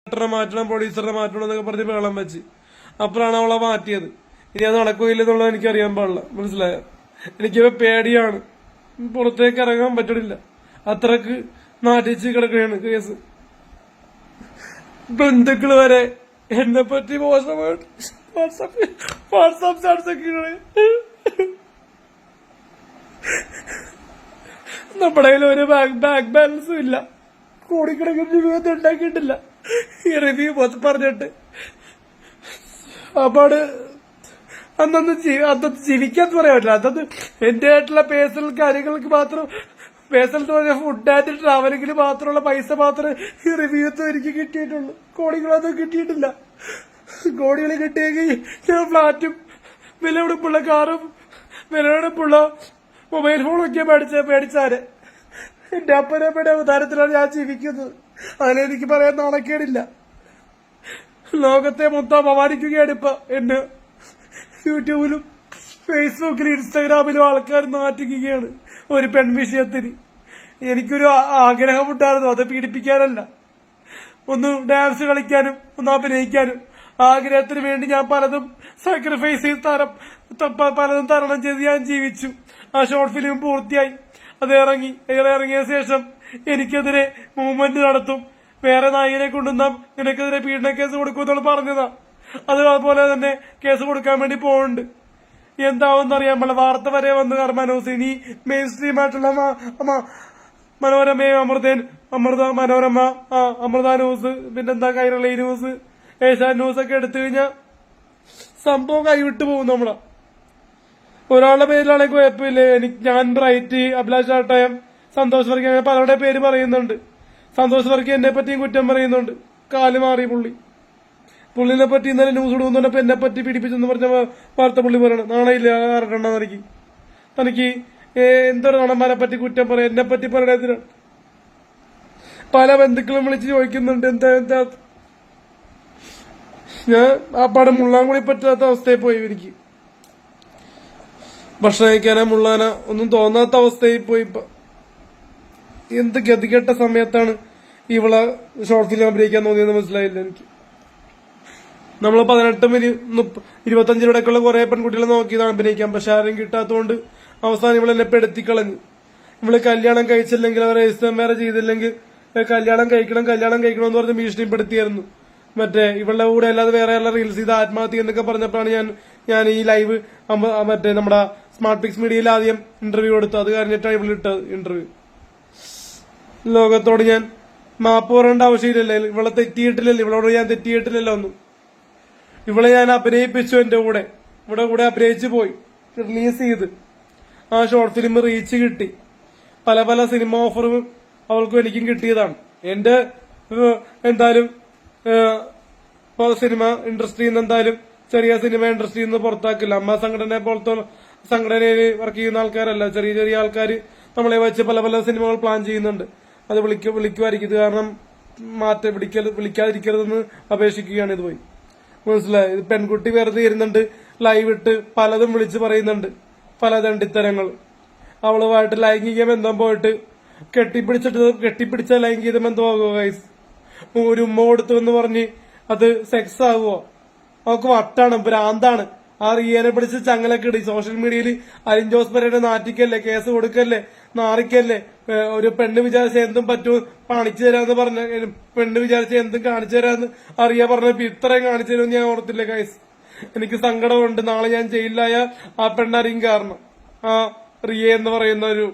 മാറ്റണം, പ്രൊഡ്യൂസറിനെ മാറ്റണം എന്നൊക്കെ പറഞ്ഞ് വെള്ളം വെച്ച്. അപ്പോഴാണ് അവളെ മാറ്റിയത്. ഇനി അത് നടക്കുകയില്ലെന്നുള്ളത് എനിക്കറിയാൻ പാടില്ല. മനസ്സിലായോ? എനിക്കിപ്പോ പേടിയാണ്, പുറത്തേക്ക് ഇറങ്ങാൻ പറ്റണില്ല. അത്രക്ക് നാട്ടിച്ച് കിടക്കുകയാണ് കേസ്. ബന്ധുക്കള് വരെ എന്നെ പറ്റി മോശമായിട്ട് വാട്സാപ്പ് ചാറ്റ്സൊക്കെ. നമ്മുടെ കയ്യിൽ ഒരു ബാങ്ക് ബാലൻസും ഇല്ല, കോടിക്കണക്കിന് രൂപയൊന്നും ഉണ്ടാക്കിയിട്ടില്ല ഈ റിവ്യൂ പറഞ്ഞിട്ട്. അപ്പാട് അന്നൊന്ന് ജീവിക്കാൻ പറയാൻ പറ്റില്ല. അന്നത് എന്റെ ആയിട്ടുള്ള പേഴ്സണൽ കാര്യങ്ങൾക്ക് മാത്രം, പേഴ്സണൽ ഫുഡ് ആൻഡ് ട്രാവലിംഗിന് മാത്രമുള്ള പൈസ മാത്രമേ ഈ റിവ്യൂത്ത് എനിക്ക് കിട്ടിയിട്ടുള്ളൂ. കോടികളൊന്നും കിട്ടിയിട്ടില്ല. കോടികൾ കിട്ടിയെങ്കിൽ ഞാൻ ഫ്ലാറ്റും വിലപിടിപ്പുള്ള കാറും വിലപിടിപ്പുള്ള മൊബൈൽ ഫോണൊക്കെ മേടിച്ചാല്. എന്റെ അപ്പനമ്മയുടെ അവതാരത്തിലാണ് ഞാൻ ജീവിക്കുന്നത്. അതിലെനിക്ക് പറയാൻ നാണക്കേടില്ല. ലോകത്തെ മൊത്തം അപമാനിക്കുകയാണ് ഇപ്പൊ എന്നെ. യൂട്യൂബിലും ഫേസ്ബുക്കിലും ഇൻസ്റ്റാഗ്രാമിലും ആൾക്കാർ നാറ്റിക്കുകയാണ് ഒരു പെൺവിഷയത്തിന്. എനിക്കൊരു ആഗ്രഹമുണ്ടായിരുന്നു, അത് പീഡിപ്പിക്കാനല്ല, ഒന്ന് ഡാൻസ് കളിക്കാനും ഒന്ന് അഭിനയിക്കാനും. ആഗ്രഹത്തിന് വേണ്ടി ഞാൻ പലതും സാക്രിഫൈസ് ചെയ്ത് പലതും തരണം ചെയ്ത് ഞാൻ ജീവിച്ചു. ആ ഷോർട്ട് ഫിലിം പൂർത്തിയായി. അത് ഇറങ്ങിയ ശേഷം എനിക്കെതിരെ മൂവ്മെന്റ് നടത്തും, വേറെ നായികനെ കൊണ്ടുവന്നാ നിനക്കെതിരെ പീഡന കേസ് കൊടുക്കുമെന്നുള്ള പറഞ്ഞതാ. അതുപോലെ തന്നെ കേസ് കൊടുക്കാൻ വേണ്ടി പോകുന്നുണ്ട്. എന്താവെന്നറിയാൻ പാടില്ല. വാർത്ത വരെ വന്ന് കർമ്മനൂസ്. ഇനി മെയിൻ സ്ട്രീം ആയിട്ടുള്ള മനോരമയും അമൃത ന്യൂസ്, പിന്നെന്താ കൈരളി ന്യൂസ്, ഏഷ്യാൻ ന്യൂസ് ഒക്കെ എടുത്തു കഴിഞ്ഞാൽ സംഭവം കൈവിട്ടു പോകും നമ്മളെ. ഒരാളുടെ പേരിലാണെങ്കിൽ കുഴപ്പമില്ല. ഞാൻ ബ്രൈറ്റ്, അഭിലാഷ് ആട്ടയം, സന്തോഷ് വർഗി, അങ്ങനെ പലരുടെ പേര് പറയുന്നുണ്ട്. സന്തോഷ് വർഗി എന്നെ പറ്റിയും കുറ്റം പറയുന്നുണ്ട്. കാല് മാറി പുള്ളിനെ പറ്റി ഇന്നലെ ന്യൂസ് ഇടുന്നപ്പോ എന്നെ പറ്റി പീഡിപ്പിച്ചെന്ന് പറഞ്ഞ വാർത്ത പുള്ളി പറയണം. നാണയില്ല ആർക്കണ്ട തനിക്ക് എന്തൊരു നടന്മാരെ പറ്റി കുറ്റം പറയാം, എന്നെ പറ്റി പറയണതിനാണ്. പല ബന്ധുക്കളും വിളിച്ച് ചോദിക്കുന്നുണ്ട് എന്താ. ഞാൻ ആ പടം മുള്ളാൻ കൂടി പറ്റാത്ത അവസ്ഥയിൽ പോയി. എനിക്ക് ഭക്ഷണം കഴിക്കാനോ മുള്ളാനോ ഒന്നും തോന്നാത്ത അവസ്ഥയിൽ പോയി. എന്ത് ഗതികെട്ട സമയത്താണ് ഇവളെ ഷോർട്ട് ഫിലിം അഭിനയിക്കാൻ തോന്നിയെന്ന് മനസ്സിലായില്ല എനിക്ക്. നമ്മള് 18-25 കുറെ പെൺകുട്ടികളെ നോക്കിയതാണ് അഭിനയിക്കാൻ. പക്ഷെ ആരും കിട്ടാത്തതുകൊണ്ട് അവസാനം ഇവളെന്നെ പെടുത്തിക്കളഞ്ഞു. ഇവള് കല്യാണം കഴിച്ചില്ലെങ്കിൽ, അവർ രജിസ്റ്റർ മാരേജ് ചെയ്തില്ലെങ്കിൽ കല്യാണം കഴിക്കണം എന്ന് പറഞ്ഞ് ഭീഷണിപ്പെടുത്തിയായിരുന്നു. ഇവളുടെ കൂടെ അല്ലാതെ വേറെ റീൽസ് ചെയ്ത് ആത്മഹത്യ എന്നൊക്കെ പറഞ്ഞപ്പോഴാണ് ഞാൻ ഈ ലൈവ് നമ്മുടെ സ്മാർട്ട് പിക്സ് മീഡിയയിൽ ആദ്യം ഇന്റർവ്യൂ കൊടുത്തു. അത് കഴിഞ്ഞിട്ടാണ് ഇവളിട്ടത് ഇന്റർവ്യൂ. ലോകത്തോട് ഞാൻ മാപ്പ് പറയേണ്ട ആവശ്യമില്ലല്ലേ, ഇവളെ തെറ്റിയിട്ടില്ലല്ലോ, ഇവളോട് ഞാൻ തെറ്റിയിട്ടില്ലല്ലോ ഒന്നും. ഇവളെ ഞാൻ അഭിനയിപ്പിച്ചു, എന്റെ കൂടെ അഭിനയിച്ചു പോയി, റിലീസ് ചെയ്ത്. ആ ഷോർട്ട് ഫിലിം റീച്ച് കിട്ടി. പല സിനിമ ഓഫറും അവൾക്കും എനിക്കും കിട്ടിയതാണ്. എന്റെ എന്തായാലും സിനിമ ഇൻഡസ്ട്രിയിൽ നിന്ന് എന്തായാലും ചെറിയ സിനിമ ഇൻഡസ്ട്രിയിൽ നിന്ന് പുറത്താക്കില്ല. അമ്മ സംഘടനയെ പോലത്തെ സംഘടനയിൽ വർക്ക് ചെയ്യുന്ന ആൾക്കാരല്ല, ചെറിയ ആൾക്കാർ നമ്മളെ വെച്ച് പല സിനിമകൾ പ്ലാൻ ചെയ്യുന്നുണ്ട്. അത് വിളിക്കുമായിരിക്കും. ഇത് കാരണം വിളിക്കാതിരിക്കരുതെന്ന് അപേക്ഷിക്കുകയാണ്. ഇത് പോയി മനസ്സിലായി. ഇത് പെൺകുട്ടി വെറുതെ ഇരുന്നുണ്ട്, ലൈവ് ഇട്ട് പലതും വിളിച്ച് പറയുന്നുണ്ട്, പല ദണ്ഡിത്തരങ്ങൾ. അവളുമായിട്ട് ലൈംഗിക ബന്ധം പോയിട്ട് കെട്ടിപ്പിടിച്ച ലൈംഗിക ബന്ധമാകുമോ ഗൈസ്? ഒരു ഉമ്മ കൊടുത്തു എന്ന് പറഞ്ഞ് അത് സെക്സ് ആകുമോ? അവർക്ക് വട്ടാണ്, ഭ്രാന്താണ്. ആ റിയനെ പിടിച്ച് ചങ്ങലൊക്കെ ഇടി. സോഷ്യൽ മീഡിയയിൽ അലിൻ ജോസ് പെരേര നാറ്റിക്കല്ലേ, കേസ് കൊടുക്കല്ലേ, നാറിക്കല്ലേ. ഒരു പെണ്ണ് വിചാരിച്ച എന്തും പറ്റും കാണിച്ചു തരാന്ന് പറഞ്ഞ, പെണ്ണ് വിചാരിച്ച എന്തും കാണിച്ചു തരാന്ന് അറിയാ പറഞ്ഞപ്പോ ഇത്രയും കാണിച്ചു തരുമെന്ന് ഞാൻ ഓർത്തില്ല ഗൈസ്. എനിക്ക് സങ്കടമുണ്ട്. നാളെ ഞാൻ ജയിലിലായ ആ പെണ്ണറിയും കാരണം, ആ റിയ എന്ന് പറയുന്ന ഒരു